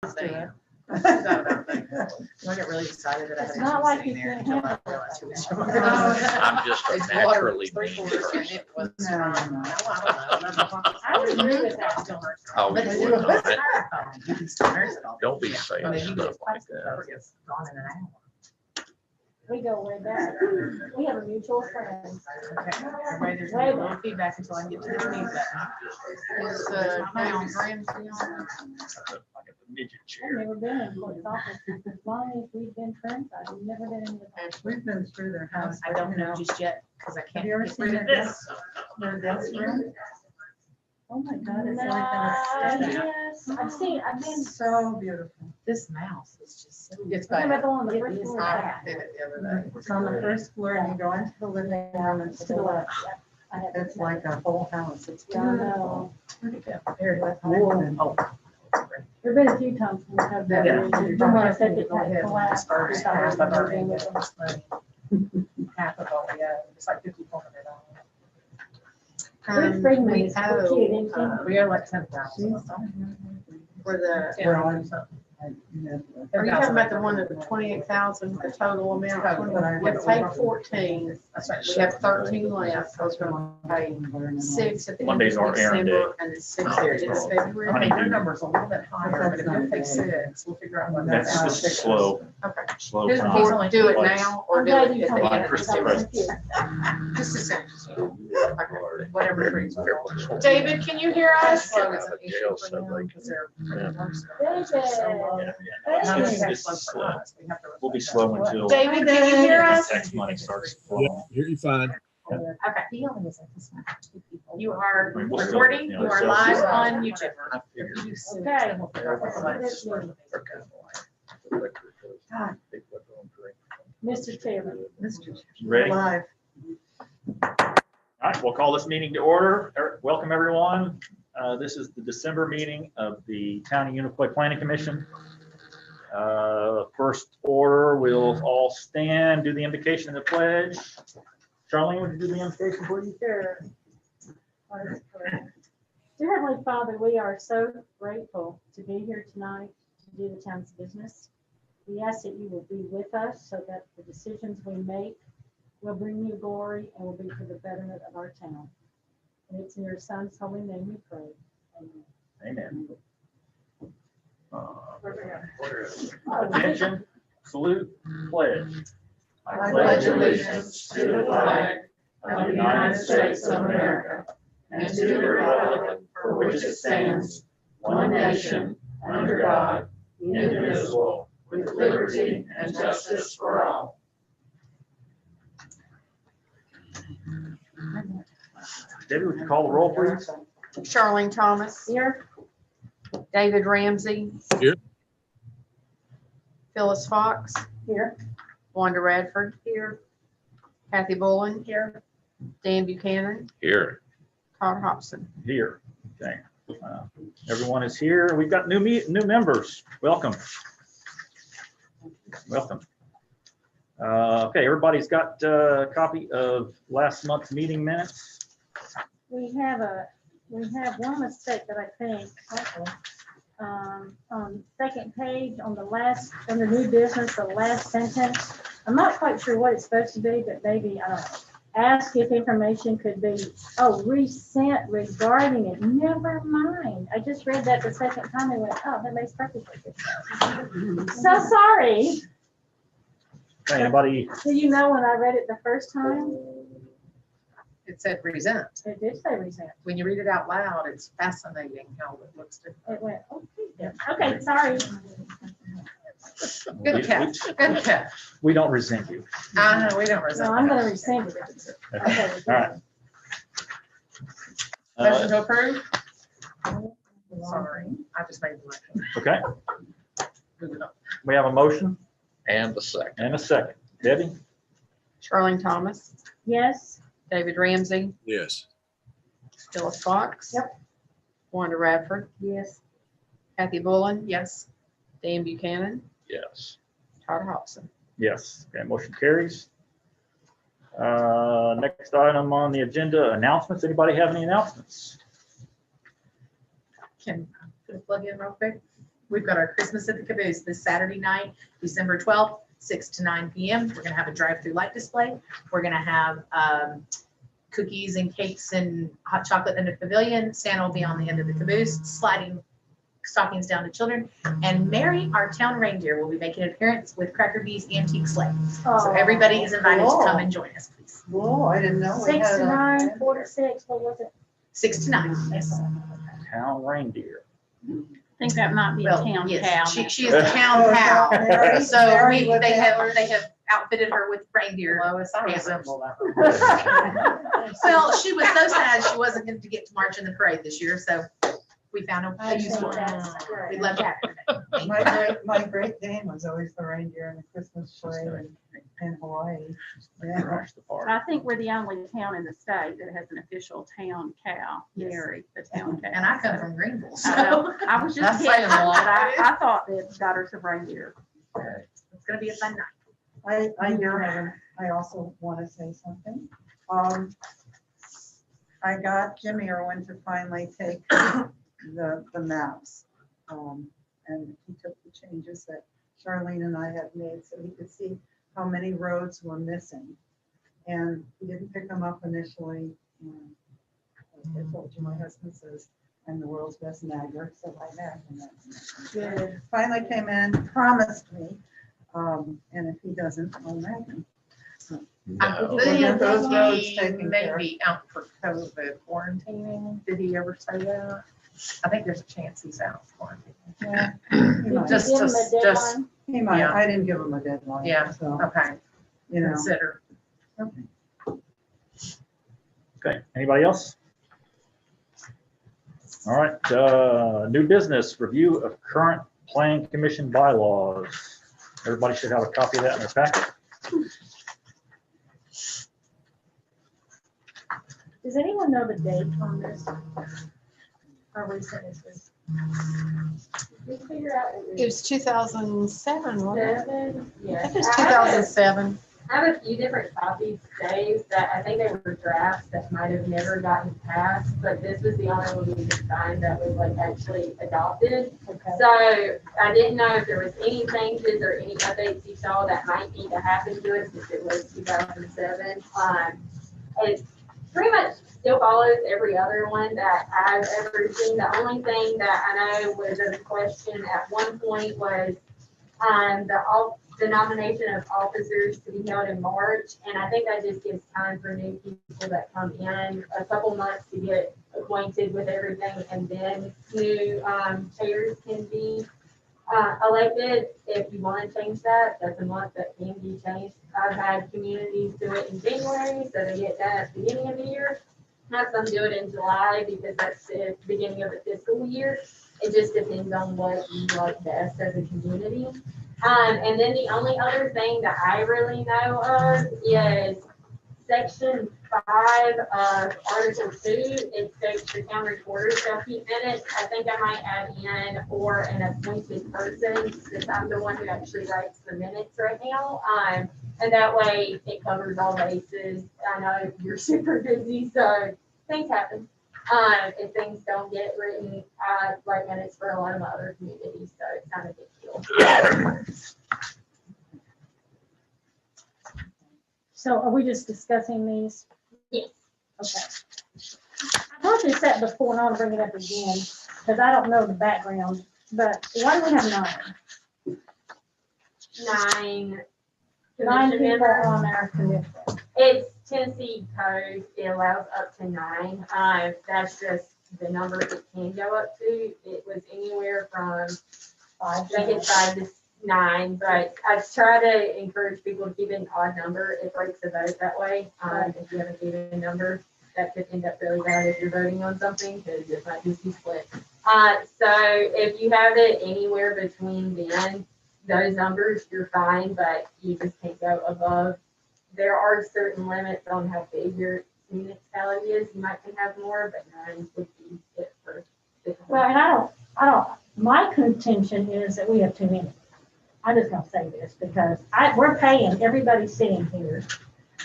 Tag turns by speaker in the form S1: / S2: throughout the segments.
S1: thing. I get really excited that I
S2: It's
S1: had
S2: not
S1: a
S2: like
S1: sitting
S2: you
S1: there
S2: can't
S1: until I
S2: handle
S1: realized who was.
S3: I'm just a
S1: It's water,
S3: naturally mean
S1: 3/4, and it was
S2: No,
S1: from,
S2: no.
S1: I don't know.
S2: I would agree with that.
S1: Still hurts.
S3: Oh,
S1: But
S3: you
S1: it's
S3: would,
S1: still
S3: don't it?
S1: You can still nurse it all.
S3: Don't be
S1: Yeah.
S3: saying
S1: And then you
S3: stuff
S1: get
S3: like
S1: plastic
S3: that.
S1: cover gets gone in an hour.
S2: We go way back. We have a mutual friend.
S1: Okay, everybody, there's gonna be a little feedback until I get to this mute button. Is, now Ramsey on?
S3: Midget
S2: I've
S3: chair.
S2: never been in court office. As long as we've been friends, I've never been in the.
S4: We've been through their house.
S1: I don't know just yet, because I
S4: Have
S1: can't
S4: you ever
S1: get
S4: seen
S1: rid
S4: their
S1: of
S4: desk,
S1: this.
S4: their desk room? Oh my God, it's
S2: Yes, I've been.
S4: so beautiful.
S1: This mouse is just, it's
S2: I remember
S1: bad.
S2: on the first floor.
S1: I did it the other day.
S4: It's on the first floor and you go into the living room and to the left.
S2: I have.
S4: It's like a whole house. It's
S2: Yeah, I
S4: beautiful.
S2: know.
S1: Pretty good. Very good.
S4: Oh.
S2: There've been a few times when I've.
S1: Yeah.
S2: When I said it
S1: Go ahead.
S2: had collapsed.
S1: First,
S2: I
S1: half
S2: was
S1: of our
S2: moving with
S1: income
S2: them.
S1: is money. Half of all we owe, it's like $5,400.
S2: Bruce Friedman
S1: We
S2: is so cute, isn't he?
S1: we owe like 10,000 for the. Are you talking about the one that the 28,000, the total amount? We have paid 14, we have 13 left, I was gonna pay 6 at the end
S3: Monday's
S1: of
S3: our errand
S1: December, and then 6 there, it's February.
S3: Honeydew.
S1: Your number's a little bit higher, but if you'll pay 6, we'll figure out what
S3: That's
S1: that's.
S3: just slow,
S1: Okay.
S3: slow.
S1: He's
S3: time.
S1: only do it
S3: Like,
S1: now or
S2: I'm
S1: do
S2: glad
S1: it
S2: you
S1: at
S2: told
S1: the
S2: me
S1: end
S2: that,
S1: of
S2: because I
S3: Christmas.
S2: was confused.
S1: Just a second. Whatever brings. David, can you hear us?
S3: Get out of jail so late. It's slow. We'll be slow until
S1: David, can you hear us?
S3: tax money starts
S5: Yeah,
S3: flowing.
S5: hear you fine.
S1: Okay. You are
S3: I mean, we'll still,
S1: recording,
S3: you
S1: you
S3: know,
S1: are
S3: so-
S1: live on YouTube.
S3: I figured.
S2: Mr. Chairman.
S3: Ready? All
S4: Live.
S3: right, we'll call this meeting to order. Welcome, everyone. This is the December meeting of the Town of Unicoi Planning Commission. First order, we'll all stand, do the invocation and the pledge. Charlene, would you do the invocation, please?
S2: Sure. Dear Heavenly Father, we are so grateful to be here tonight to do the town's business. We ask that you will be with us so that the decisions we make will bring you glory and will be for the betterment of our town. And it's in your Son's holy name we pray. Amen.
S3: Amen. Attention, salute, pledge.
S4: I pledge allegiance to the flag
S3: of the United States of America and to the republic for which it stands, one nation, under God, indivisible, with liberty and justice for all. Debbie, would you call the roll, please?
S1: Charlene Thomas.
S2: Here.
S1: David Ramsey.
S5: Here.
S1: Phyllis Fox.
S2: Here.
S1: Wanda Radford. Here. Kathy Bullen. Here. Dan Buchanan.
S3: Here.
S1: Todd Hobson.
S3: Here. Okay. Everyone is here. We've got new members. Welcome. Welcome. Okay, everybody's got a copy of last month's meeting minutes.
S2: We have one mistake that I think, on second page on the last, under new business, the last sentence. I'm not quite sure what it's supposed to be, but maybe, I don't know. Ask if information could be, resent regarding it. Never mind. I just read that the second time and went, oh, that makes perfect sense. So sorry.
S3: Okay, anybody?
S2: Do you know when I read it the first time?
S1: It said resent.
S2: It did say resent.
S1: When you read it out loud, it's fascinating how it looks different.
S2: It went, okay, sorry.
S1: Good catch. Good catch.
S3: We don't resent you.
S1: I know, we don't resent.
S2: No, I'm gonna rescind it.
S3: Okay. All right.
S1: Motion to approve? Sorry, I just made the motion.
S3: Okay,
S1: Move it up.
S3: we have a motion
S5: And the second.
S3: and a second. Debbie?
S1: Charlene Thomas,
S2: Yes.
S1: David Ramsey,
S5: Yes.
S1: Phyllis Fox.
S2: Yep.
S1: Wanda Radford,
S2: Yes.
S1: Kathy Bullen. Yes. Dan Buchanan,
S3: Yes.
S1: Todd Hobson.
S3: Yes. Okay, motion carries. Next item on the agenda, announcements. Anybody have any announcements?
S1: Can I plug in real quick?
S5: We've got our Christmas at the Caboose this Saturday night, December 12th, 6 to 9 p.m. We're gonna have a drive-through light display. We're gonna have cookies and cakes and hot chocolate in the pavilion. Santa will be on the end of the caboose, sliding stockings down to children. And Mary, our town reindeer, will be making an appearance with Cracker Bee's antique sleigh. So everybody is invited to come and join us, please.
S4: Whoa, I didn't know. we
S2: 6
S4: had
S2: to
S4: a-
S2: 9, 4 to 6, what was it?
S5: 6 to 9. Yes.
S3: Town reindeer.
S6: I think that might be a
S5: Well,
S6: town
S5: yes,
S6: cow.
S5: she is the town
S4: Oh,
S5: cow.
S4: Mary-
S5: So
S4: Mary
S5: they
S4: with the
S5: have
S4: antlers.
S5: outfitted her with reindeer.
S3: Lois, I
S5: antlers.
S3: resemble that.
S5: Well, she was so sad she wasn't going to get to march in the parade this year, so we found a use for her. We love that.
S4: My Great Dane was always the reindeer in the Christmas sleigh in Hawaii. Yeah.
S3: Crash the party.
S6: I think we're the only town in the state that has an official town cow,
S5: Yes.
S6: Mary, the town cow.
S5: And I come from Greenville,
S6: I
S5: so
S6: know. I was just
S5: That's
S6: kidding,
S5: saying a lot.
S6: but I thought that daughters of reindeer.
S5: it's going to be a fun night.
S4: I also want to say something. I got Jimmy Irwin to finally take the maps. And he took the changes that Charlene and I had made so he could see how many roads were missing. And he didn't pick them up initially. And as I told you, my husband says, I'm the world's best nagger, so I nagged him.
S2: Good.
S4: Finally came in, promised me, and if he doesn't, I'll nag him.
S5: I
S4: We'll get those roads
S5: think he
S4: taken
S5: may
S4: care of.
S5: be out for COVID quarantining. Did he ever say that? I think there's a chance he's out quarantining.
S4: Yeah, he might.
S5: Just-
S2: Give them a
S5: just-
S2: deadline.
S4: He might.
S5: yeah.
S4: I didn't give him a deadline.
S5: Yeah.
S4: So,
S5: Okay,
S4: you know.
S5: consider.
S3: Okay, anybody else? All right, new business, review of current planning commission bylaws. Everybody should have a copy of that in their packet.
S2: Does anyone know the date on this? How recent is this?
S7: We figure out
S1: It was 2007, wasn't it?
S7: seven.
S1: I
S7: Yeah.
S1: think it was 2007.
S7: I have a few different copies saved that I think they were drafts that might have never gotten passed, but this was the only one we could find that was like actually adopted.
S2: Okay.
S7: So I didn't know if there was any changes or any updates you saw that might need to happen to it since it was 2007. It pretty much still follows every other one that I've ever seen. The only thing that I know was a question at one point was the nomination of officers to be held in March. And I think that just gives time for new people that come in, a couple months to get acquainted with everything. And then new chairs can be elected. If you want to change that, that's a month that can be changed. I've had communities do it in January, so they get that at the beginning of the year. Have some do it in July because that's the beginning of the fiscal year. It just depends on what you like best as a community. And then the only other thing that I really know of is section 5 of Article 2. It states the town recorder shall keep minutes. I think I might add in or an appointed person, since I'm the one who actually writes the minutes right now. And that way it covers all bases. I know you're super busy, so things happen. If things don't get written, I write minutes for a lot of my other communities, so it's not a big deal.
S2: So are we just discussing these?
S7: Yes.
S2: Okay. I thought you said before, and I'll bring it up again, because I don't know the background, but why do we have 9?
S7: 9
S2: 9
S7: commission
S2: people
S7: members.
S2: on our commission.
S7: It's Tennessee code, it allows up to 9. That's just the number it can go up to. It was anywhere from, I think it's 5 to 9, but I try to encourage people to keep an odd number. It breaks the vote that way. If you have an even number, that could end up really bad if you're voting on something, because it might just be split. So if you have it anywhere between then, those numbers, you're fine, but you just can't go above. There are certain limits on how big your municipality is. You might can have more, but 9 would be it for.
S2: Well, and I don't, my contention is that we have too many. I'm just gonna say this because we're paying everybody sitting here.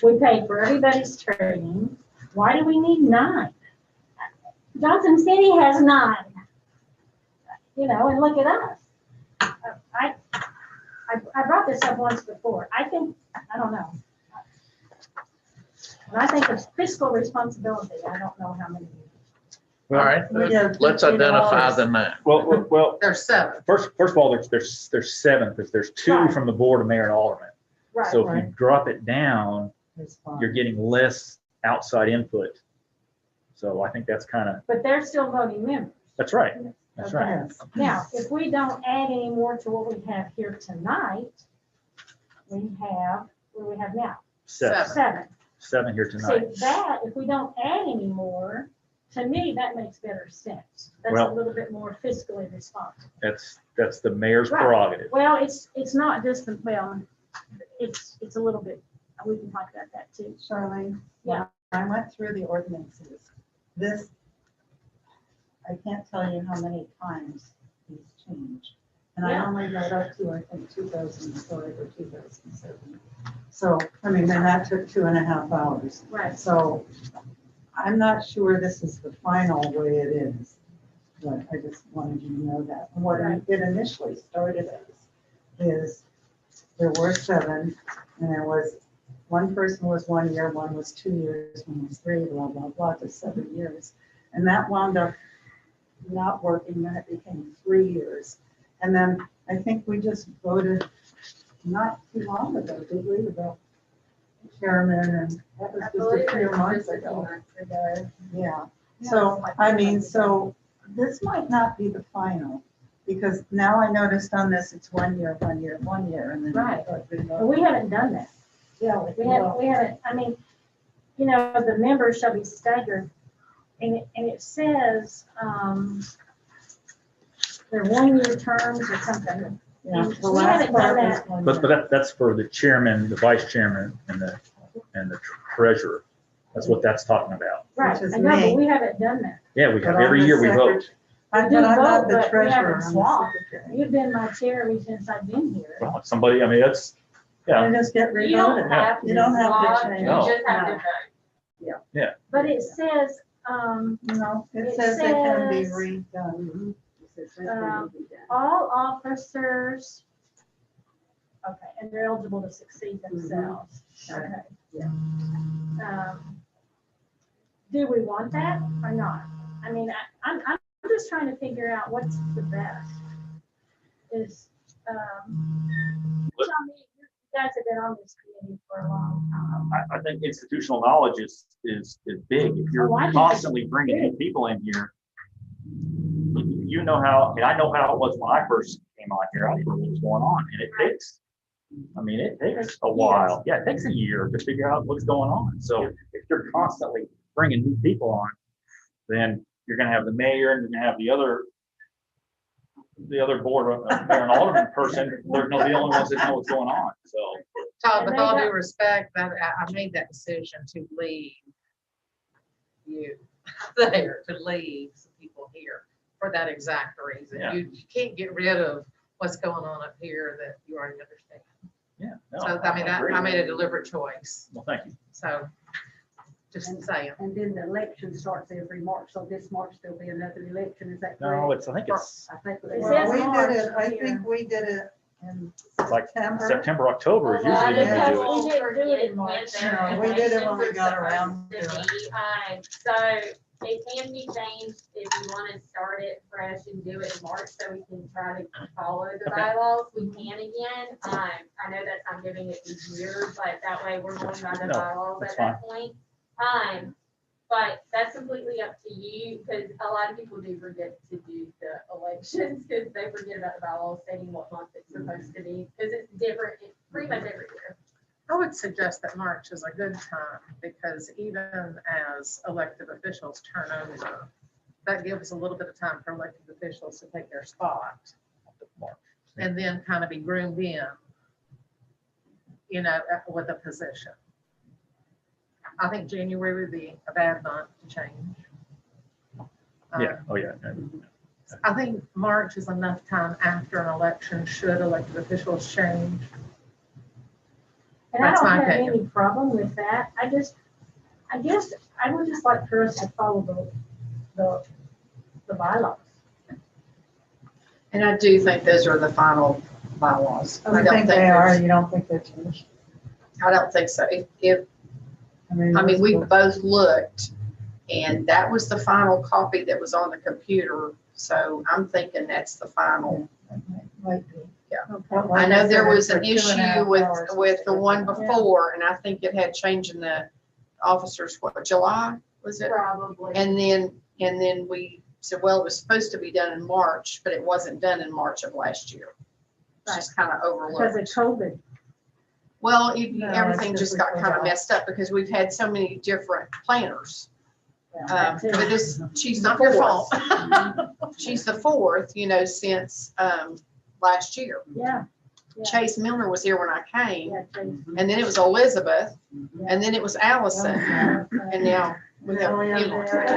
S2: We pay for everybody's training. Why do we need 9? Johnson City has 9. You know, and look at us. I brought this up once before. I think, I don't know. When I think of fiscal responsibility, I don't know how many.
S3: All right,
S4: We have
S3: let's
S4: $15.
S3: identify the nine.
S8: Well,
S1: There's 7.
S8: first of all, there's 7, because there's 2
S2: Right.
S8: from the board of mayor and alderman.
S2: Right,
S8: So if you
S4: Right.
S8: drop it down,
S4: It's fine.
S8: you're getting less outside input. So I think that's kind of,
S2: but they're still voting members.
S8: that's right. That's right.
S4: Yes.
S2: Now, if we don't add any more to what we have here tonight, we have, what do we have now?
S8: 7,
S2: 7.
S8: here
S2: See,
S8: tonight.
S2: that, if we don't add any more, to me, that makes better sense. That's a
S8: Well-
S2: little bit more fiscally responsible.
S8: That's the mayor's
S2: Right.
S8: prerogative.
S2: Well, it's not just, well, it's a little bit, we can talk about that too.
S4: Charlene?
S2: Yeah.
S4: I went through the ordinances. This, I can't tell you how many times these changed. And I
S2: Yeah.
S4: only got up to, I think, 2005 or 2007. So, I mean, then that took 2.5 hours.
S2: Right.
S4: So I'm not sure this is the final way it is, but I just wanted you to know that. And what
S2: Right.
S4: it initially started as is there were 7, and there was, one person was 1 year, one was 2 years, one was 3, blah, blah, blah, to 7 years. And that wound up not working, then it became 3 years. And then I think we just voted not too long ago, did we, about chairman, and that was
S7: I
S4: just
S7: believe
S4: a few
S7: it was
S4: months
S7: just a few
S4: ago.
S7: months ago.
S4: Yeah, so, I mean, so this might not be the final, because now I noticed on this, it's 1 year, 1 year, 1 year, and then.
S2: Right. But we haven't done that.
S4: Yeah.
S2: We haven't, I mean, you know, the members shall be staggered. And it says, they're 1-year terms or something.
S4: Yeah, the
S2: We
S4: last
S2: haven't
S4: part
S2: done
S4: was
S2: that.
S4: 1
S8: But
S4: year.
S8: that's for the chairman, the vice chairman, and the treasurer. That's what that's talking about.
S2: Right,
S4: Which is
S2: I know, but
S4: me.
S2: we haven't done that.
S8: Yeah, we
S4: But
S8: have,
S4: I'm
S8: every
S4: the
S8: year we vote.
S4: secretary.
S2: We
S4: But
S2: do
S4: I'm not
S2: vote,
S4: the
S2: but we
S4: treasurer,
S2: haven't
S4: I'm the
S2: swapped.
S4: secretary.
S2: You've been my chair ever since I've been here.
S8: Well, somebody, I mean, that's, yeah,
S4: And just get
S7: You don't
S4: revoted.
S7: have to.
S4: You don't have to
S7: swap,
S4: change.
S7: You
S8: No.
S7: just have to vote.
S2: But it says,
S4: No, it
S2: It
S4: says it can be
S2: says,
S4: redone.
S2: all officers, okay, and they're eligible to succeed themselves. Okay.
S4: Yeah.
S2: Do we want that or not? I mean, I'm just trying to figure out what's the best. Is, tell me, you guys have been on this committee for a long time.
S8: I think institutional knowledge is big. If you're
S2: Oh, I think
S8: constantly
S2: it's
S8: bringing new
S2: big.
S8: people in here, you know how, I mean, I know how it was when I first came on here. I didn't know what was going on, and it takes, I mean, it takes a while. Yeah, it takes a year to figure out what's going on. So if you're constantly bringing new people on, then you're gonna have the mayor and you're gonna have the other board, mayor and alderman person. They're gonna be the only ones that know what's going on, so.
S1: Todd,
S2: And
S1: with
S2: they
S1: all
S2: got-
S1: due respect, I made that decision to leave you there, to leave some people here for that exact reason.
S8: Yeah.
S1: You can't get rid of what's going on up here that you already understand.
S8: Yeah. no,
S1: So, I mean,
S8: agree.
S1: I made a deliberate choice.
S8: Well, thank you.
S1: So, just saying.
S6: And then the election starts every March, so this March there'll be another election, is that
S8: No,
S6: correct?
S8: I think it's
S6: I think.
S2: It
S4: Well,
S2: says
S4: we
S2: March
S4: did it, I
S2: here.
S4: think we did it in
S8: like
S4: September.
S8: September, October is
S7: A lot
S8: usually
S7: of
S8: when we do
S2: because
S8: it.
S2: we didn't do it in March.
S4: No, we did it when we got around to it.
S7: So it can be changed if you want to start it fresh and do it in March, so we can try to follow the
S8: Okay.
S7: bylaws. We can again. I know that I'm giving it a year, but that way we're going by the
S8: No,
S7: bylaws
S8: that's
S7: at that point. But that's completely up to you, because a lot of people do forget to do the elections, because they forget about the bylaws stating what month it's supposed to be, because it's different, it's pretty much every year.
S1: I would suggest that March is a good time because even as elected officials turn over, that gives a little bit of time for elected officials to take their spot and then kind of be groomed in, you know, with a position. I think January would be a bad month to change.
S8: Yeah, oh, yeah.
S1: I think March is enough time after an election should elected officials change.
S2: And I
S1: That's
S2: don't
S1: my
S2: have
S1: opinion.
S2: any problem with that. I guess I would just like for us to follow the bylaws.
S1: And I do think those are the final bylaws.
S4: I think they are, you don't think they're changed?
S1: I don't think so. I mean,
S4: it
S1: we
S4: was-
S1: both looked, and that was the final copy that was on the computer. So I'm thinking that's the final.
S4: Might be.
S2: Okay.
S1: I know there was an
S4: For 2.5
S1: issue with
S4: hours.
S1: the one before, and I think it had changed in the officers, what, July, was it?
S7: Probably.
S1: And then we said, well, it was supposed to be done in March, but it wasn't done in March of last year. It's just kind of
S2: Because
S1: overlooked.
S2: of COVID.
S1: Well,
S4: No,
S1: everything
S4: it's
S1: just
S4: just
S1: got kind of
S4: before.
S1: messed up because we've had so many different planners.
S2: That too.
S1: But she's the
S5: Not your
S1: fourth.
S5: fault.
S1: She's the fourth, since last year.
S2: Yeah. Yeah.
S1: Chase Milner was here when I came,
S2: Yeah, Chase.
S1: and then it was Elizabeth, and then it was Allison,
S2: Yeah.
S1: and now we have
S4: Oh, yeah,
S1: you.
S4: yeah.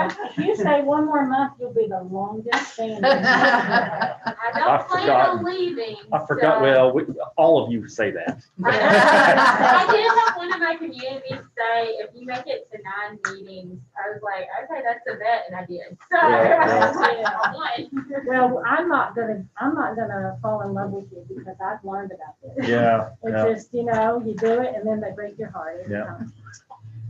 S1: So-
S2: If you say one more month, you'll be the longest standing.
S7: I
S8: I've
S7: don't plan on
S8: forgotten.
S7: leaving.
S8: I forgot,
S7: so-
S8: well, all of you say that.
S7: I did have one of my communities say, if you make it to 9 meetings, I was like, okay, that's a bet, and I did. So I was like, I won.
S2: Well, I'm not gonna fall in love with you because I've learned about this.
S8: Yeah,
S2: It's
S8: yeah.
S2: just, you do it and then they break your heart every
S8: Yeah.
S2: time.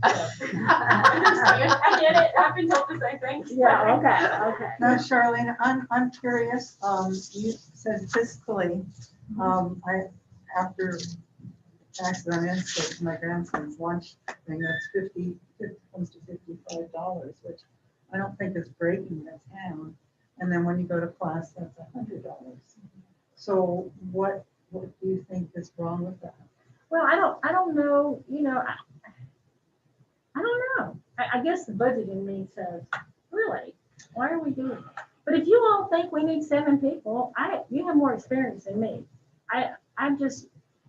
S7: I understand. I get it. I've been told the same thing.
S2: Yeah, okay.
S4: Now, Charlene, I'm curious, you said fiscally, after taxes on intakes, my grandson's lunch thing, that's 50 comes to $55, which I don't think is breaking the town. And then when you go to class, that's $100. So what do you think is wrong with that?
S2: Well, I don't know, I don't know. I guess the budget in me says, really, why are we doing that? But if you all think we need 7 people, you have more experience than me. I'm just,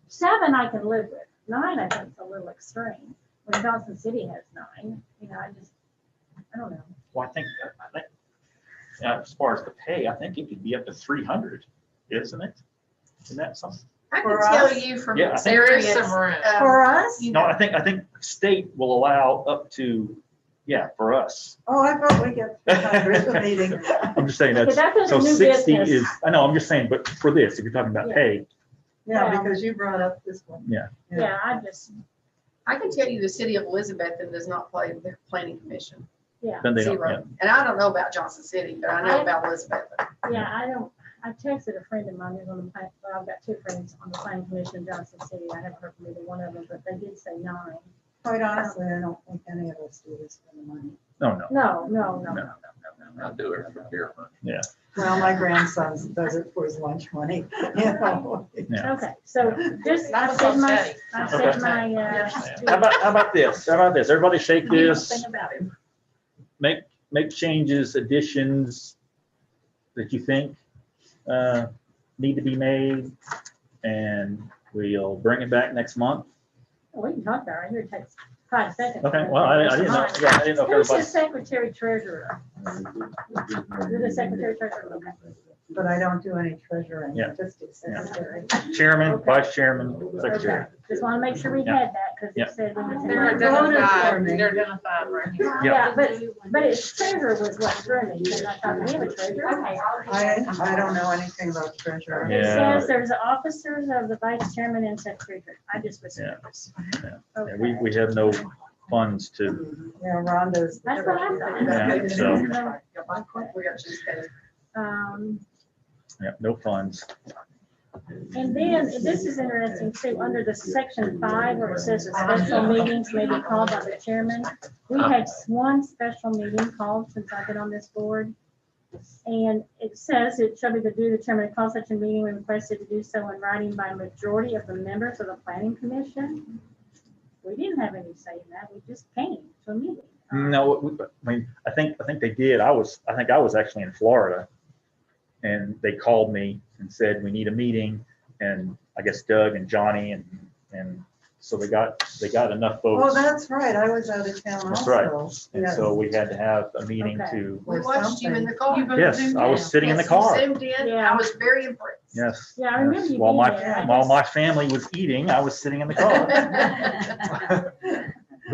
S2: 7 I can live with. 9 I think is a little extreme. When Johnson City has 9, I don't know.
S8: Well, I think, as far as the pay, I think it could be up to 300, isn't it? Isn't that something?
S1: I can
S4: For
S1: tell
S4: us?
S1: you from
S8: Yeah, I think-
S1: experience.
S5: There is some room.
S4: For us?
S1: you
S8: No,
S1: know,
S8: I think state will allow up to, for us.
S4: Oh, I thought we get 300 a meeting.
S8: I'm just saying
S2: Okay,
S8: that's,
S2: that's
S8: so
S2: a new
S8: 60
S2: business.
S8: is, I know, I'm just saying, but for this, if you're talking about
S2: Yeah.
S8: pay,
S4: Yeah,
S2: Well-
S4: because you brought up this one.
S8: Yeah.
S2: Yeah, I just,
S1: I can tell you the city of Elizabeth does not play the planning commission.
S8: then they don't,
S1: Zero.
S8: yeah.
S1: And I don't know about Johnson City, but I know about Elizabeth.
S2: I texted a friend of mine who's on the plan, well, I've got 2 friends on the planning commission in Johnson City. I haven't heard from either one of them, but they did say 9.
S4: Quite honestly, I don't think any of us do this for the money.
S8: No.
S2: No.
S3: I do it for beer.
S8: Yeah.
S4: Well, my grandson does it for his lunch money, you know.
S8: Yeah.
S2: Okay, so just,
S5: That
S2: I
S5: was
S2: said
S5: on
S2: my,
S5: Saturday.
S2: I
S8: Okay.
S2: said my,
S8: How about this? Everybody shake this,
S5: Think about it.
S8: make changes, additions that you think need to be made, and we'll bring it back next month.
S2: we can talk about it. Here, it takes 5 seconds.
S8: Okay, well, I didn't know, yeah, I didn't know if
S2: Who's the
S8: everybody.
S2: secretary treasurer? You're the secretary treasurer, okay.
S4: But I don't do any treasuring,
S8: Yeah.
S4: just do secretary.
S8: Chairman,
S2: Okay.
S8: vice chairman, secretary.
S2: Okay, just want to make sure we
S8: Yeah.
S2: had that, because
S8: Yeah.
S2: it said. we were
S1: They're
S2: taking-
S1: identified,
S4: me.
S1: they're identified right here.
S8: Yeah.
S2: Yeah, but it's treasurer was what threw me, because I thought we have a treasurer.
S7: Okay,
S4: I don't know anything about treasurer.
S2: It
S8: Yeah.
S2: says there's officers of the vice chairman and secretary. I just was
S8: Yeah.
S2: nervous.
S8: Yeah,
S2: Okay.
S8: we have no funds to,
S4: Yeah, Rhonda's.
S2: That's what I thought.
S8: Yeah, so-
S1: We got cheesecake.
S8: no funds.
S2: And then, this is interesting too, under the section 5 where it says special meetings may be called by the chairman. We had 1 special meeting called since I've been on this board. And it says it shall be the duty of the chairman to call such a meeting when requested to do so in writing by a majority of the members of the planning commission. We didn't have any say in that, we just came to a meeting.
S8: No, I mean, I think they did. I think I was actually in Florida, and they called me and said, we need a meeting, and I guess Doug and Johnny and so they got enough
S4: Oh,
S8: votes.
S4: that's right, I was out of town
S8: That's
S4: also.
S8: right. And so we had to have a meeting
S2: Okay.
S8: to,
S1: We watched you in the car.
S8: yes, I was sitting in the
S1: Yes, you
S8: car.
S1: zoomed in.
S2: Yeah.
S1: I was very impressed.
S8: Yes.
S2: Yeah, I remember
S8: yes.
S2: you
S8: While
S2: being
S8: my,
S2: there. I
S8: while
S2: just-
S8: my family was eating, I was sitting in the car.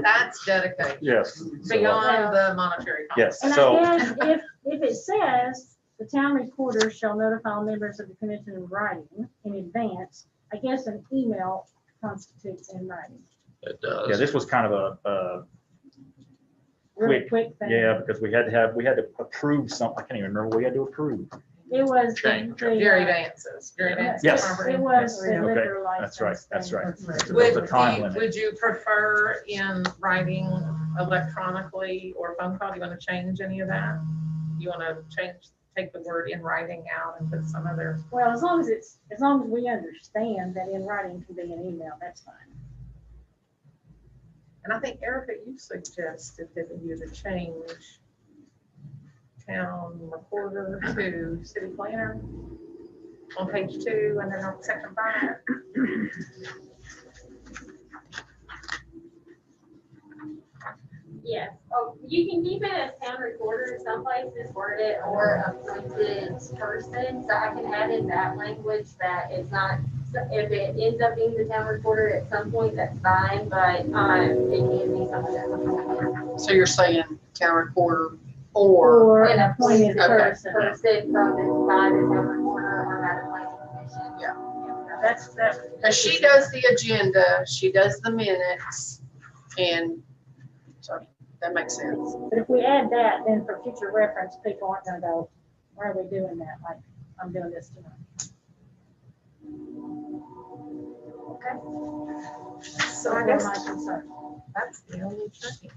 S1: That's dedication.
S8: Yes. So,
S1: Beyond the monetary.
S8: yes.
S2: And
S8: So,
S2: I guess if it says The town recorder shall notify all members of the commission in writing in advance. I guess an email constitutes in writing.
S3: It does.
S8: Yeah, this was kind of a
S2: Really quick thing.
S8: yeah, because we had to approve something. I can't even remember what we had to approve.
S2: It was
S8: Change.
S1: Jerry Vance's. Jerry Vance's
S8: Yes.
S1: property.
S2: It was the
S8: Okay,
S2: liquor license.
S8: that's right, that's
S2: thing.
S8: right.
S4: That's right.
S8: So there was a
S1: Would
S8: time
S1: you,
S8: limit.
S1: would you prefer in writing electronically or phone call? Do you want to change any of that? You want to take the word in writing out and put some other,
S2: Well, as long as we understand that in writing can be an email, that's fine.
S1: and I think Erica, you suggested that you would change town recorder to city planner on page 2 and then on section 5.
S7: Yes, oh, you can keep it as town recorder in some places, word it, or appointed person, so I can add in that language that it's not, if it ends up being the town recorder at some point, that's fine, but, it can be something else.
S6: So you're saying town recorder or,
S2: An appointed
S7: Okay.
S2: person.
S7: Person from this by the town recorder or by the planning commission.
S6: Yeah.
S2: That's.
S6: and she does the agenda, she does the minutes, and so that makes sense.
S2: But if we add that, then for future reference, people aren't gonna go, why are we doing that? Like, I'm doing this tonight.
S1: So I
S2: That's
S1: guess
S2: my concern.
S1: that's the only change.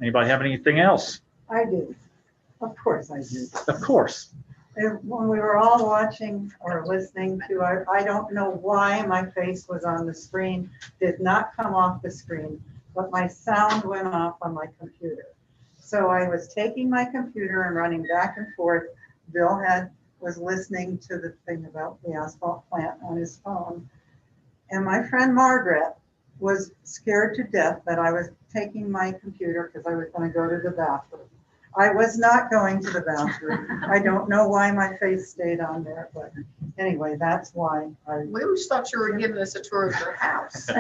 S8: Anybody have anything else?
S4: I do. Of course I do.
S8: Of course.
S4: And when we were all watching or listening to, I don't know why my face was on the screen, did not come off the screen, but my sound went off on my computer. So I was taking my computer and running back and forth. Bill was listening to the thing about the asphalt plant on his phone. And my friend Margaret was scared to death that I was taking my computer because I was going to go to the bathroom. I was not going to the bathroom. I don't know why my face stayed on there, but anyway, that's why
S6: We always thought you were giving us a tour of your house.
S4: she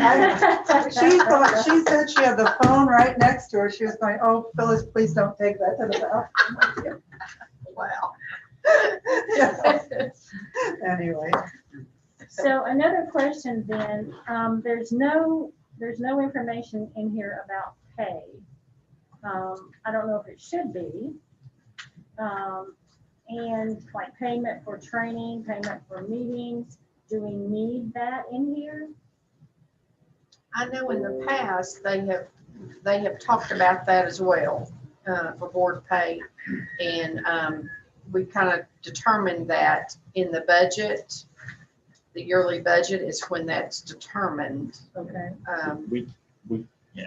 S4: said she had the phone right next to her. She was going, oh, Phyllis, please don't take that to the bathroom.
S6: Wow.
S4: Yeah. Anyway,
S2: So another question then, there's no information in here about pay. I don't know if it should be. And like payment for training, payment for meetings, do we need that in here?
S6: I know in the past, they have talked about that as well, for board pay. And, we kind of determined that in the budget, the yearly budget is when that's determined.
S2: Okay.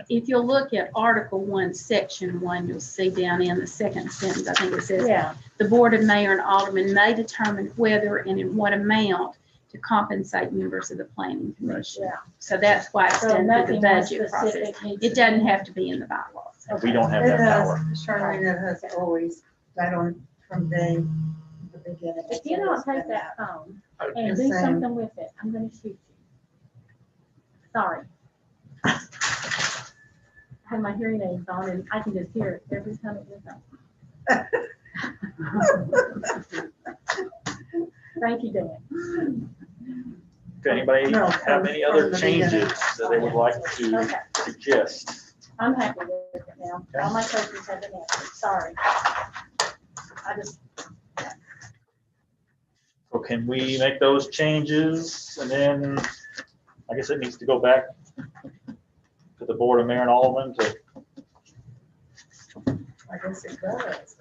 S9: If you'll look at Article 1, Section 1, you'll see down in the second sentence, I think it says,
S2: Yeah,
S9: the Board of Mayor and Aldermen may determine whether and in what amount to compensate members of the Planning Commission.
S2: yeah.
S9: So that's why it's
S2: So
S9: done through the
S2: nothing more
S9: budget process.
S2: specific needs to
S9: It doesn't
S2: be-
S9: have to be in the bylaws.
S8: We don't have
S4: it
S8: that
S4: has,
S8: power.
S4: Charlene, it has always, I don't, from the beginning.
S2: If you don't take that phone and
S4: The
S2: do
S4: same.
S2: something with it, I'm gonna shoot you. Sorry. I have my hearing aids on and I can just hear it every time it goes up. Thank you, Dan.
S8: Does anybody
S4: No,
S8: have any
S4: from
S8: other
S4: the
S8: changes
S4: beginning.
S8: that they would like to
S2: Okay,
S8: suggest?
S2: I'm happy with it now. All my questions have been answered. Sorry. I just,
S8: So can we make those changes and then I guess it needs to go back to the Board of Mayor and Aldermen to,
S1: I guess it does,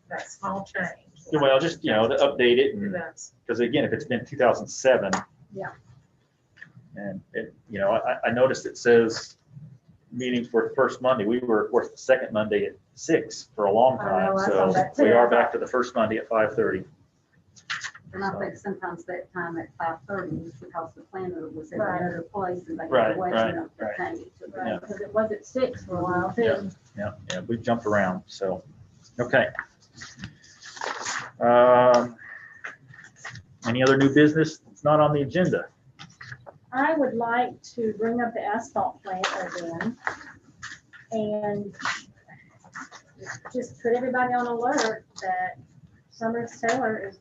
S1: that small change.
S8: well, just, to update it
S1: It
S8: and,
S1: does.
S8: because again, if it's been 2007.
S2: Yeah.
S8: And I noticed it says meetings were first Monday. We were, of course, the second Monday at 6 for a long
S2: I
S8: time.
S2: know, I
S8: So
S2: saw that
S8: we
S2: too.
S8: are back to the first Monday at 5:30.
S10: And I think sometimes that time at 5:30 is because the planner was at
S2: Right.
S10: another place and they
S8: Right,
S10: had to wait,
S8: right,
S10: to
S8: right.
S10: change it to the.
S2: right, because it was at 6 for a while too.
S8: Yeah, we've jumped around, so, okay. Any other new business that's not on the agenda?
S2: I would like to bring up the asphalt plant again and just put everybody on alert that Summers Taylor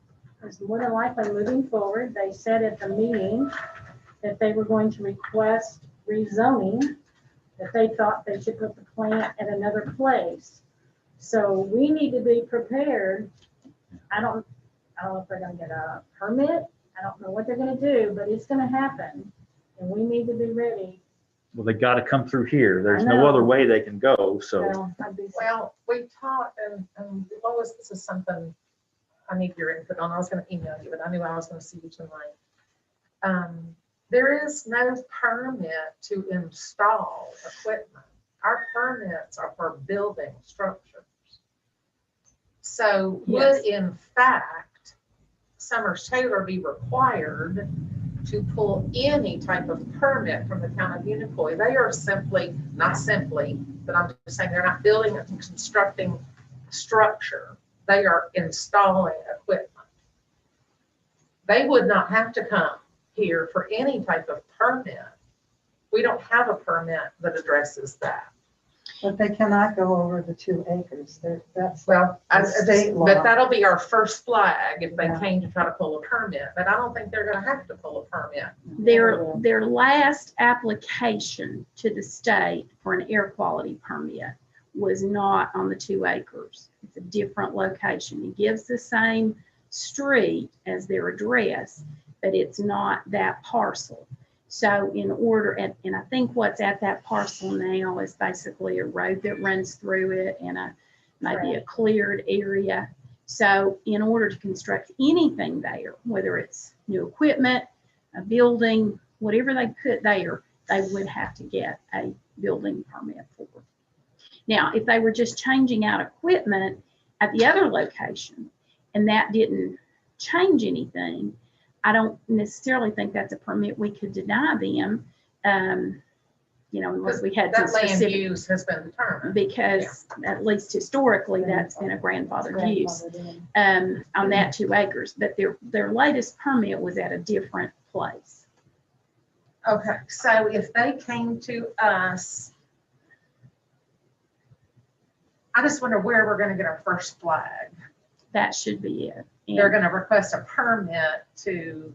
S2: is more than likely moving forward. They said at the meeting that they were going to request rezoning, that they thought they should put the plant at another place. So we need to be prepared. I don't know if they're gonna get a permit. I don't know what they're gonna do, but it's gonna happen. And we need to be ready.
S8: Well, they got to come through here. There's
S2: I
S8: no
S2: know.
S8: other way they can go. So
S2: So I'd be-
S1: Well, we talked, and Lois, this is something I need your input on. I was gonna email you, but I knew I was gonna see you tonight. There is no permit to install equipment. Our permits are for building structures. So
S9: Yes.
S1: would in fact, Summers Taylor be required to pull any type of permit from the town of Unicoi? They are simply, not simply, but I'm just saying they're not building and constructing structure. They are installing equipment. They would not have to come here for any type of permit. We don't have a permit that addresses that.
S4: But they cannot go over the 2 acres. That's,
S1: Well,
S4: State law.
S1: but that'll be our first flag if they
S4: Yeah.
S1: came to try to pull a permit, but I don't think they're gonna have to pull a permit.
S9: Their last application to the state for an air quality permit was not on the 2 acres. It's a different location. It gives the same street as their address, but it's not that parcel. So in order, and I think what's at that parcel now is basically a road that runs through it and maybe a cleared area. So in order to construct anything there, whether it's new equipment, a building, whatever they put there, they would have to get a building permit for. Now, if they were just changing out equipment at the other location and that didn't change anything, I don't necessarily think that's a permit we could deny them, unless we had some
S1: That land
S9: specific,
S1: use has been determined.
S9: because at least historically, that's been a grandfathered use on that 2 acres. But their latest permit was at a different place.
S1: Okay, so if they came to us, I just wonder where we're gonna get our first flag.
S9: That should be it. And
S1: They're gonna request a permit to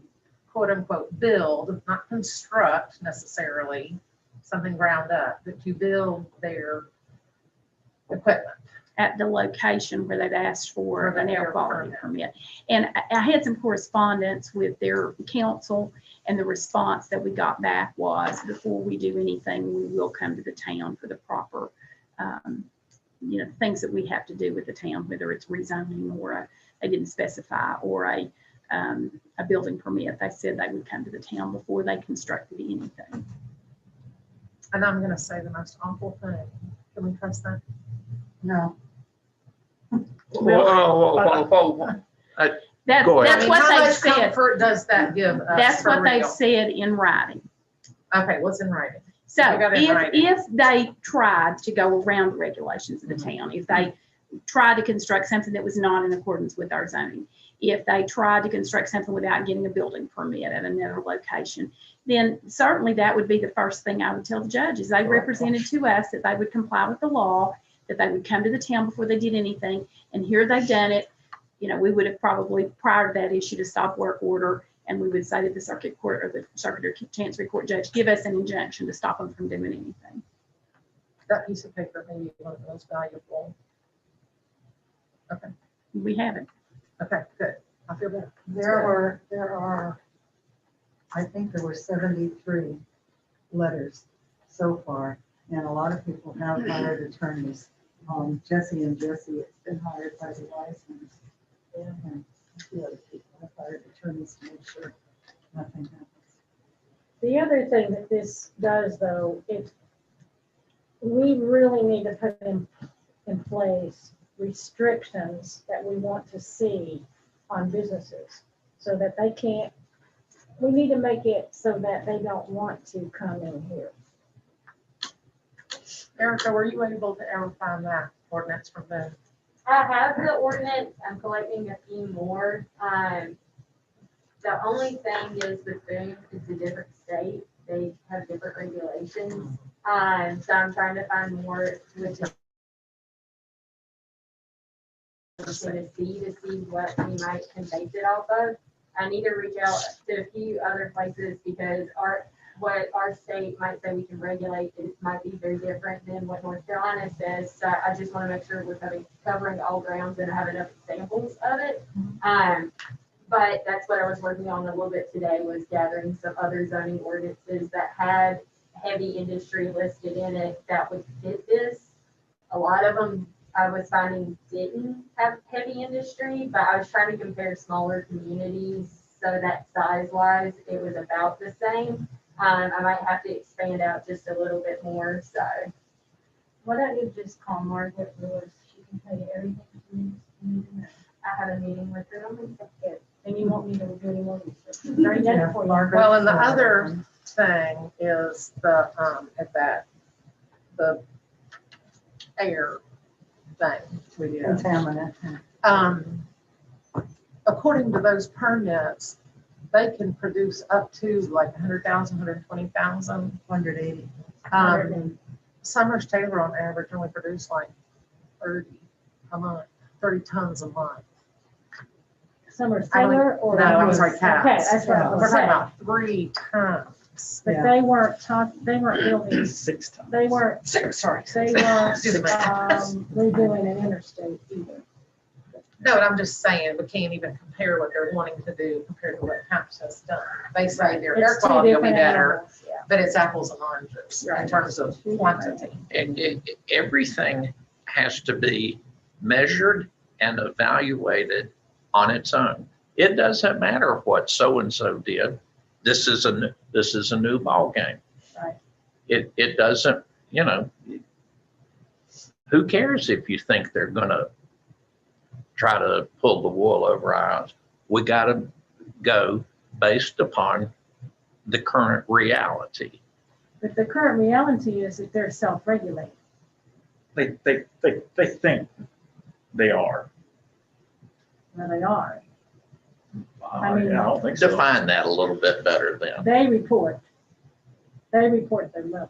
S1: quote unquote build, not construct necessarily something ground up, but to build their equipment.
S9: at the location where they've asked for
S1: For the
S9: an air
S1: air
S9: quality permit. And I had some correspondence with their council, and the response that we got back was, before we do anything, we will come to the town for the proper, things that we have to do with the town, whether it's rezoning or they didn't specify, or a building permit. They said they would come to the town before they constructed anything.
S1: And I'm gonna say the most awful thing. Can we trust that?
S4: no.
S9: That's
S8: Go ahead.
S1: I mean,
S9: what
S1: how
S9: they
S1: much
S9: said.
S1: comfort does that give us?
S9: That's
S1: for
S9: what they've
S1: real?
S9: said in writing.
S1: Okay, what's in writing?
S9: So
S1: We got it in writing.
S9: if they tried to go around the regulations of the town, if they tried to construct something that was not in accordance with our zoning, if they tried to construct something without getting a building permit at another location, then certainly that would be the first thing I would tell the judges. They represented to us that they would comply with the law, that they would come to the town before they did anything, and here they've done it. We would have probably, prior to that, issued a stop work order, and we would say that the circuit court or the circuit or chancery court judge give us an injunction to stop them from doing anything.
S1: That piece of paper may be one of the most valuable. Okay,
S9: We haven't.
S1: okay, good. I feel better.
S4: There are, I think there were 73 letters so far, and a lot of people have hired attorneys. Jesse and Jesse has been hired by the license. And a few other people have hired attorneys to make sure nothing happens.
S2: The other thing that this does, though, we really need to put in place restrictions that we want to see on businesses so that they can't, we need to make it so that they don't want to come in here.
S1: Erica, were you able to ever find that ordinance from the?
S7: I have the ordinance, I'm collecting a few more. The only thing is with Boone, it's a different state, they have different regulations. So I'm trying to find more with to see what we might can base it off of. I need to reach out to a few other places because what our state might say we can regulate, it might be very different than what North Carolina says. So I just want to make sure we're covering all grounds and have enough examples of it. But that's what I was working on a little bit today, was gathering some other zoning ordinances that had heavy industry listed in it that would fit this. A lot of them I was finding didn't have heavy industry, but I was trying to compare smaller communities so that size-wise, it was about the same. I might have to expand out just a little bit more, so.
S2: Why don't you just call Margaret Lewis? She can tell you everything you need to know.
S7: I had a meeting with them.
S2: And you won't need to do any more research. She's already done it for you.
S1: Well, and the other thing is the, the air thing.
S4: Contaminant.
S1: According to those permits, they can produce up to like 100,000, 120,000.
S4: 180.
S1: Summers Taylor on average only produce like 30 a month, 30 tons a month.
S2: Summers Taylor or?
S1: No, I'm sorry, Cass.
S2: Okay, that's what I
S1: We're
S2: was
S1: talking
S2: saying.
S1: about 3 tons.
S2: But they weren't building,
S8: 6 times.
S2: they weren't,
S1: Sorry.
S2: they weren't redoing an interstate either.
S1: No, but I'm just saying, we can't even compare what they're wanting to do compared to what Caps has done. They say their air
S2: It's two
S1: quality will be
S2: different
S1: better,
S2: animals, yeah.
S1: but it's apples and oranges in terms of quantity.
S3: And everything has to be measured and evaluated on its own. It doesn't matter what so-and-so did. This is a new ball game.
S2: Right.
S3: It doesn't, who cares if you think they're gonna try to pull the wool over our eyes? We gotta go based upon the current reality.
S2: But the current reality is that they're self-regulating.
S8: They think they are.
S2: Well, they are.
S8: I
S2: mean,
S8: don't think so.
S3: Define that a little bit better then.
S2: They report their levels.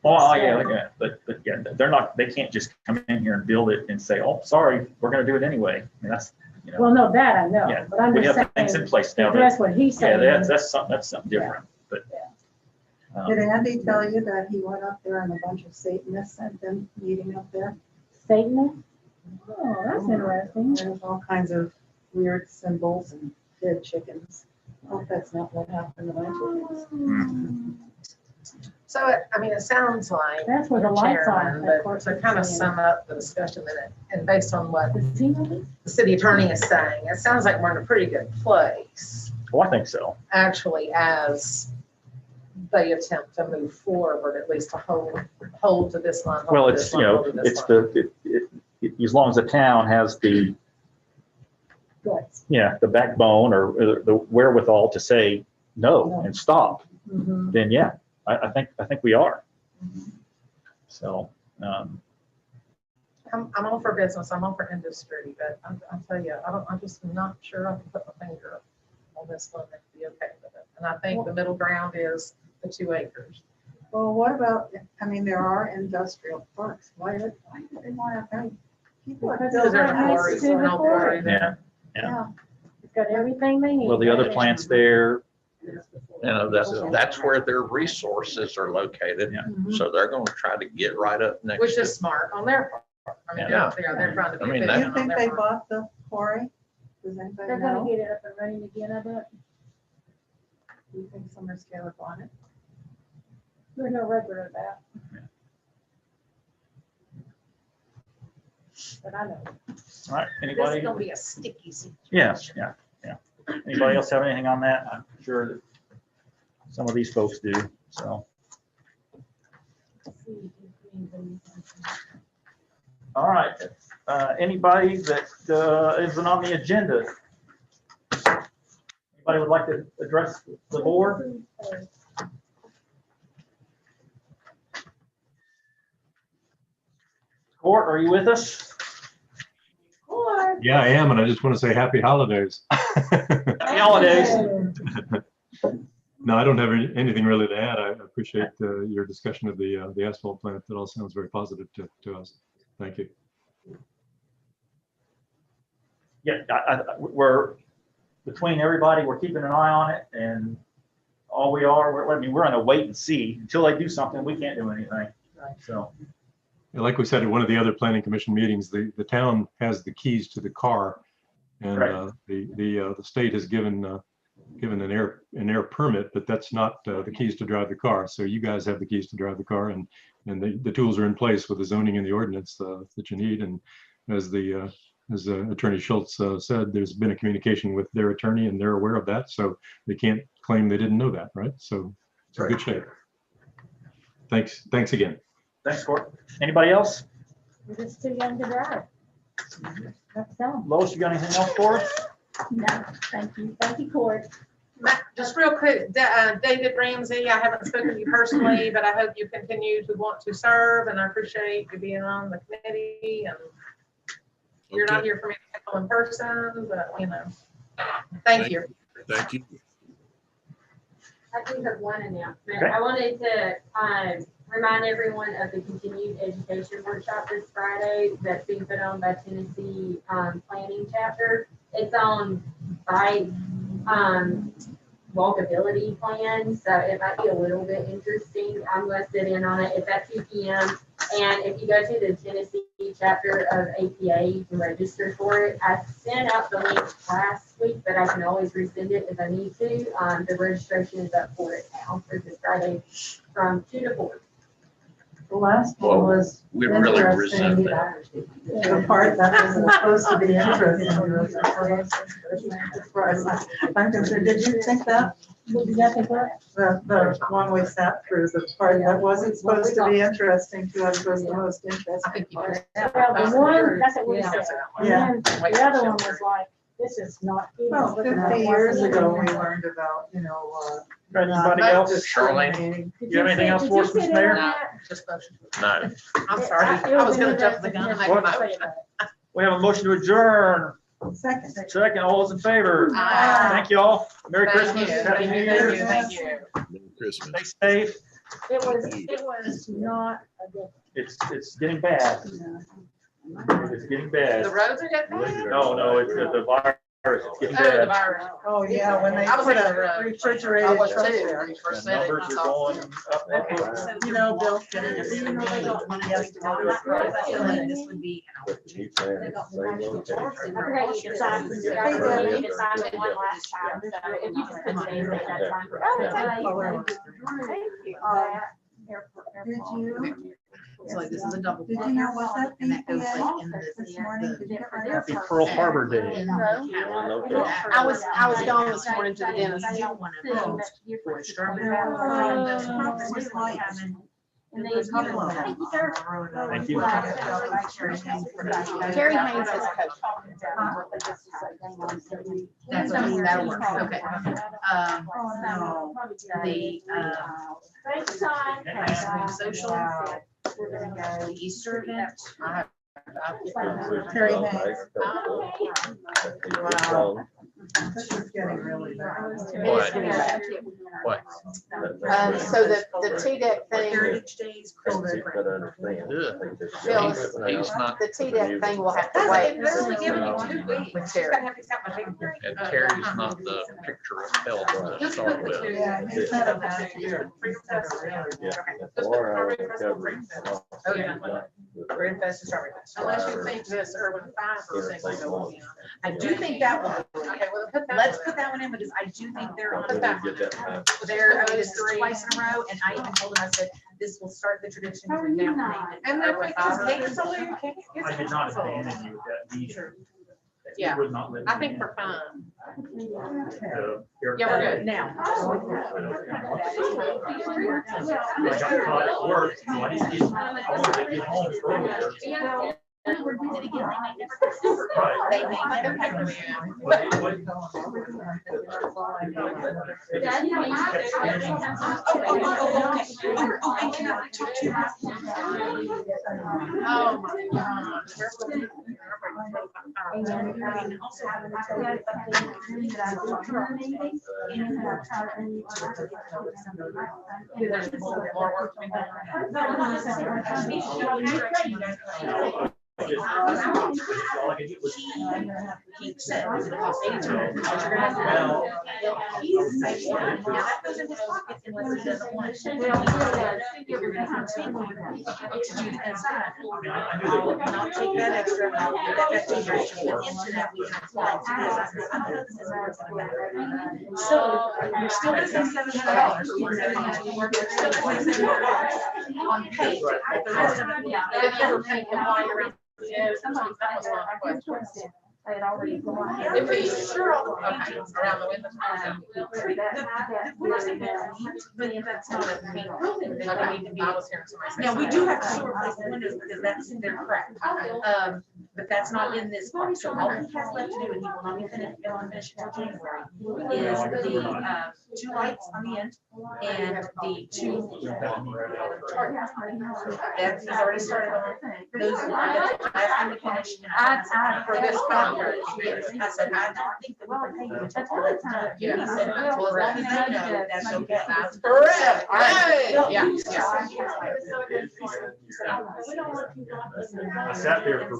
S8: Oh, yeah, but yeah, they can't just come in here and build it and say, oh, sorry, we're gonna do it anyway. I mean, that's,
S2: Well, no, that I know,
S8: Yeah,
S2: but I'm
S8: we
S2: just
S8: have things in
S2: saying,
S8: place now.
S2: that's what he's
S8: Yeah,
S2: saying.
S8: that's something different, but.
S4: Did Andy tell you that he went up there and a bunch of Satanists had been meeting up there?
S2: Satanist? Oh, that's interesting.
S4: There's all kinds of weird symbols and dead chickens. I hope that's not what happened to my chickens.
S1: So, it sounds like.
S2: That's where the lights
S1: Chairman,
S2: are.
S1: But to kind of sum up the discussion and based on what
S2: Does he know this?
S1: the city attorney is saying, it sounds like we're in a pretty good place,
S8: Well, I think so.
S1: actually, as they attempt to move forward, at least to hold to this line. hold
S8: Well,
S1: to
S8: it's,
S1: this line, hold to this
S8: it's
S1: line.
S8: as long as the town has the,
S2: Yes.
S8: the backbone or the wherewithal to say no and stop,
S2: Mhm.
S8: then yeah, I think we are. So,
S1: I'm all for business, I'm all for industry, but I'll tell you, I'm just not sure I can put my finger on this one and be okay with it. And I think the middle ground is the 2 acres.
S4: Well, what about, there are industrial parks. Why do they want to have people?
S2: Because
S1: Those are
S2: it's right next
S1: quarries,
S2: to the
S1: we're not
S2: quarry.
S1: worried there.
S8: yeah.
S2: It's got everything they need.
S8: Well, the other plants there,
S3: That's where their resources are located.
S8: Yeah.
S3: So they're gonna try to get right up next
S1: Which
S3: to.
S1: is smart on their part.
S3: Yeah.
S1: They're trying to be
S3: I mean,
S4: Do
S3: that-
S4: you
S1: efficient on
S4: think
S1: their
S4: they
S1: part.
S4: bought the quarry? Does anybody
S2: They're gonna
S4: know?
S2: get it up and running again, I bet.
S4: Do you think Summers Taylor bought it?
S2: There's no record of that. But I know.
S8: all right,
S1: This
S8: anybody?
S1: is gonna be a sticky situation.
S8: Yeah. Anybody else have anything on that? I'm sure that some of these folks do, so. All right, anybody that isn't on the agenda? Anybody would like to address the board? Court, are you with us?
S11: Yeah, I am, and I just want to say happy holidays.
S8: Happy holidays.
S11: No, I don't have anything really to add. I appreciate your discussion of the asphalt plant. That all sounds very positive to us. Thank you.
S8: yeah, we're, between everybody, we're keeping an eye on it, and all we are, I mean, we're on a wait and see. Until they do something, we can't do anything. So.
S11: And like we said at one of the other planning commission meetings, the town has the keys to the car, and
S8: Right.
S11: the state has given an air permit, but that's not the keys to drive the car. So you guys have the keys to drive the car, and the tools are in place with the zoning and the ordinance that you need. And as Attorney Schultz said, there's been a communication with their attorney, and they're aware of that, so they can't claim they didn't know that, right? So it's in good shape. Thanks again.
S8: Thanks, Court. Anybody else?
S2: We're just too young to drive. That's all.
S8: Lois, you got anything else for us?
S2: No, thank you. Thank you, Court.
S1: Matt, just real quick, David Ramsey, I haven't spoken to you personally, but I hope you continue to want to serve, and I appreciate you being on the committee. And you're not here for me to call in person, but thank you.
S3: Thank you.
S7: I do have one announcement.
S8: Okay.
S7: I wanted to remind everyone of the continued education workshop this Friday that's being put on by Tennessee Planning Chapter. It's on bike walkability plans, so it might be a little bit interesting. I'm going to sit in on it. It's at 2 p.m. And if you go to the Tennessee chapter of APA, you can register for it. I sent out the link last week, but I can always resend it if I need to. The registration is up for it now for this Friday from 2 to 4.
S4: The last one was
S3: We really
S4: interesting.
S3: resent that.
S4: The part that wasn't supposed to be interesting. As far as I'm concerned, did you think that?
S2: What did you think of it?
S4: The one we sat through, the part that wasn't supposed to be interesting to us was the most interesting part.
S2: Well, the one, that's what we said.
S4: Yeah.
S2: And then the other one was like, this is not. even
S4: Well,
S2: looking at
S4: 50
S2: what's
S4: years
S2: in
S4: ago,
S2: there.
S4: we learned about,
S8: Anybody else?
S4: Discriminating.
S2: Did
S8: You have anything
S2: sit-
S8: else
S2: did
S8: for
S2: you
S8: us,
S2: sit
S8: Mr.
S2: in
S8: Mayor?
S2: on that?
S1: Just motion.
S3: No.
S1: I'm sorry. I was gonna jump the gun and make a
S2: What?
S1: motion.
S8: We have a motion to adjourn.
S4: Second.
S8: Second, all those in favor?
S1: Aye.
S8: Thank you all. Merry
S1: Thank
S8: Christmas.
S1: you.
S8: Happy New Year.
S1: Thank you.
S3: Merry Christmas.
S8: Stay safe.
S2: It was not a good.
S8: It's getting bad. It's getting bad.
S1: The roads are getting bad?
S8: No, it's the virus. It's getting
S1: Oh, the
S8: bad.
S1: virus.
S4: Oh, yeah, when they
S1: I was
S4: put
S1: thinking,
S4: a
S1: I
S4: refrigerated
S1: was
S4: truck
S1: too,
S4: there.
S1: when you first
S8: The
S1: said it.
S8: numbers
S1: I
S8: are
S1: thought,
S8: going up and
S1: okay,
S8: up.
S1: so
S4: You know, Bill.
S7: This would be. I forgot you to sign. You needed to sign it one last time, so if you just put names at that time.
S4: Did you?
S5: So like this is a double.
S4: Did you know, was that
S5: And that goes
S4: BPA
S5: like in
S4: this morning? Did you get my
S8: Happy Pearl Harbor Day.
S5: I was gone this morning to the dentist. I do one of those for strawberry.
S4: Just like-
S7: And
S4: There's a couple of them.
S7: Thank you, sir.
S8: Thank you.
S5: Terry Haynes is a coach. That'll work, okay.
S4: Oh, no.
S5: The,
S2: Thanks, Todd.
S5: social, the Easter event.
S4: Terry Hayes. Wow. This is getting really bad.
S3: What?
S5: So the T-Deck thing,
S1: Heritage Days, Christmas.
S3: He's not,
S5: the T-Deck thing will have to wait.
S1: They're only giving you 2 weeks.
S5: With
S1: She's
S5: Terry.
S1: gotta have to accept my paper.
S3: and Terry's not the picture of health to
S1: Just
S3: start
S1: put the
S3: with.
S1: two.
S4: Yeah, he said it was
S1: Okay.
S4: here.
S1: Freedom Fest is down.
S3: Yeah.
S1: Okay. Just put Strawberry Festival, Freedom Fest.
S5: Oh, yeah.
S1: Freedom Fest and Strawberry Fest. Unless you think this urban fiber thing will go on. I do think that one. Okay, well, put that.
S5: Let's
S1: one
S5: put
S1: in.
S5: that one in because I do think they're on.
S1: Put that one in.
S5: I mean, this is twice in a row, and I even told them, I said, this will start the tradition. of now playing
S1: And
S5: it
S1: then
S5: urban
S1: because
S5: fiber.
S1: cake is all you can.
S8: I did not abandon you with that either.
S1: Yeah.
S8: You would not let
S1: I
S8: me
S1: think
S8: in.
S1: for fun.
S5: Yeah, we're good now.
S8: I got caught at work, so I didn't get, I wanted to get home earlier. Right.
S1: They make them peppermint.
S8: But it wasn't-
S1: Oh, my gosh.
S2: More work to be done.
S8: All I could get was.
S3: He said it was gonna cost $82. But you're gonna have to- Well, he's paid for it. Now that goes in his pocket unless he doesn't want it. If you're gonna have to pay for it to do the inside, I'll not take that extra, and I'll give that back to you. But into that, we can apply to this. I said, I don't know this is where it's gonna matter. So you're still gonna say $700. You're still gonna say $700 on pay. But the rest of it,
S1: Did you ever pay the wire around? Yeah, sometimes that was one of the questions.
S2: They had already gone.
S1: If he's sure, okay, around the window.
S3: But that's not a main building. They don't need to be.
S1: I was hearing somebody say.
S3: Now, we do have to
S1: something.
S3: still replace the windows because that's, they're cracked. But that's not in this part. So all he has left to do, and he will not be finished, until January, is the, 2 lights on the end and the 2. That's, he's already started on those. That's the last thing to finish.
S1: For this contract.
S3: I said, I don't think that we can pay you until it's done.
S1: Yeah.
S3: He said, well, as long as they know, that's okay.
S1: That's correct. Right. Yeah.
S8: I sat there for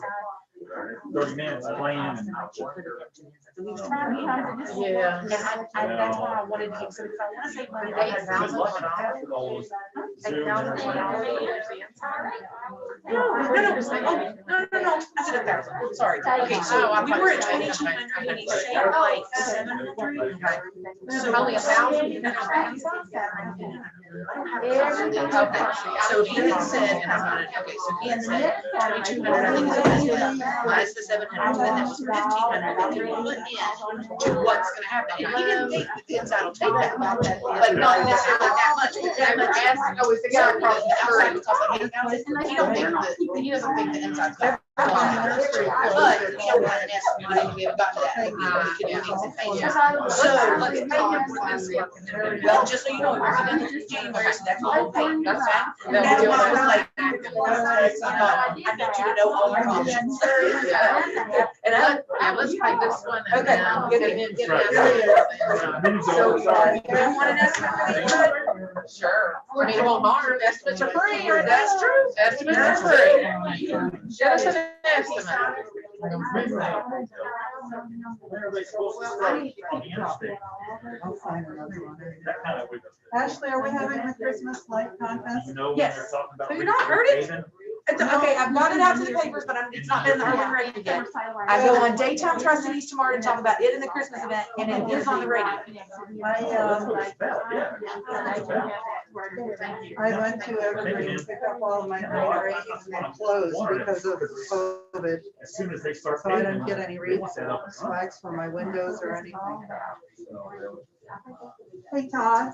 S8: 30 minutes playing and.
S3: So we was trying to be honest.
S1: Yeah.
S3: And that's why I wanted to get, so because I want to save money. $8,000. No. I said 1,000. Sorry. Okay, so we were at 2,200 and he saved like 700. So
S1: Only 1,000.
S3: So he had said, and I'm not, okay, so he had said 2,200, I think is minus the 700, then that's 1,500 that they put in to what's gonna happen. And he didn't think that the inside will take that much, but not necessarily that much. But that much as
S1: always the guy across the
S3: outside
S1: street.
S3: was like 8,000. He don't think that, he doesn't think the inside's gonna. But he don't want an estimate, we haven't gotten to that. We can do things in phases. So let's talk for this work. Well, just so you know, we're done in January, so that's all paid.
S1: That's fine.
S3: That's why I was like, I need you to know all your options. And
S1: Yeah, let's pay this one and
S3: Okay,
S1: then
S3: good.
S1: and then get that.
S3: So, you want an estimate for these?
S1: Sure. I mean, it won't harm. Estimates are free. That's true. Estimates are free. Get us an estimate.
S4: I'll find another one. Ashley, are we having the Christmas light contest?
S3: Yes. Have you not heard it? It's, okay, I've got it out to the papers, but it's not been on the radio yet. I go on Daytime Trustees tomorrow to talk about it in the Christmas event, and it is on the radio.
S4: I went to everybody to pick up all of my decorations and they closed because of COVID.
S8: As soon as they start.
S4: So I didn't get any wreaths or flags for my windows or anything. Hey, Todd.